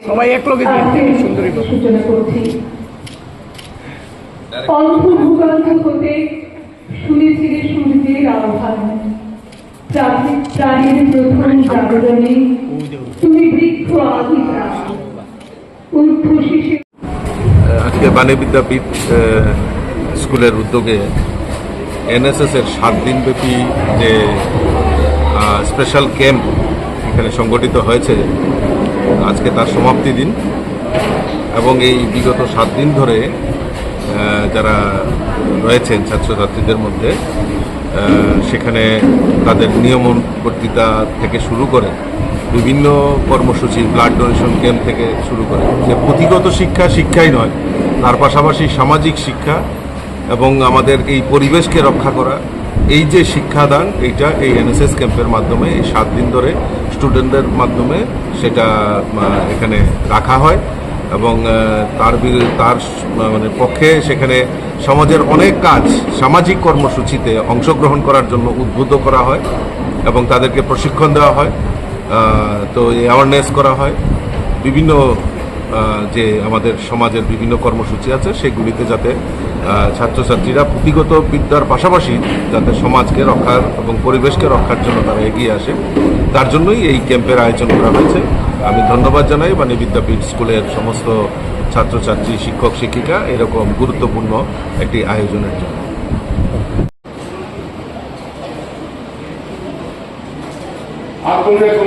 সবাই এক লগে সুন্দরী সূচনা করছি। অন্তর্ভুগান্ত হতে শুনেছিলে সূর্যের আহ্বান, প্রাণীর প্রথম জাগরণে তুমি বৃক্ষ আদিতা ঊর্ধ্বশীর্ষে। আজকে বাণী বিদ্যাপীঠ স্কুলের উদ্যোগে এনএসএস এর 7 দিনব্যাপী যে স্পেশাল ক্যাম্প এখানে সংগঠিত হয়েছে, আজকে তার সমাপ্তি দিন। এবং এই বিগত 7 দিন ধরে যারা রয়েছেন ছাত্রছাত্রীদের মধ্যে, সেখানে তাদের নিয়মন বক্তৃতা থেকে শুরু করে বিভিন্ন কর্মসূচি, ব্লাড ডোনেশন ক্যাম্প থেকে শুরু করে যে পুঁথিগত শিক্ষাই নয়, তার পাশাপাশি সামাজিক শিক্ষা এবং আমাদের এই পরিবেশকে রক্ষা করা, এই যে শিক্ষাদান, এইটা এই এনএসএস ক্যাম্পের মাধ্যমে এই 7 দিন ধরে স্টুডেন্টদের মাধ্যমে সেটা এখানে রাখা হয়। এবং তার মানে পক্ষে সেখানে সমাজের অনেক কাজ, সামাজিক কর্মসূচিতে অংশগ্রহণ করার জন্য উদ্বুদ্ধ করা হয় এবং তাদেরকে প্রশিক্ষণ দেওয়া হয়। তো অ্যাওয়ারনেস করা হয় বিভিন্ন যে আমাদের সমাজের বিভিন্ন কর্মসূচি আছে সেগুলিতে, যাতে ছাত্রছাত্রীরা পুঁথিগত বিদ্যার পাশাপাশি যাতে সমাজকে রক্ষার এবং পরিবেশকে রক্ষার জন্য তারা এগিয়ে আসে, তার জন্যই এই ক্যাম্পের আয়োজন করা হয়েছে। আমি ধন্যবাদ জানাই বাণী বিদ্যাপীঠ স্কুলের সমস্ত ছাত্রছাত্রী, শিক্ষক শিক্ষিকা এরকম গুরুত্বপূর্ণ একটি আয়োজনের জন্য। आप बोल रहे हैं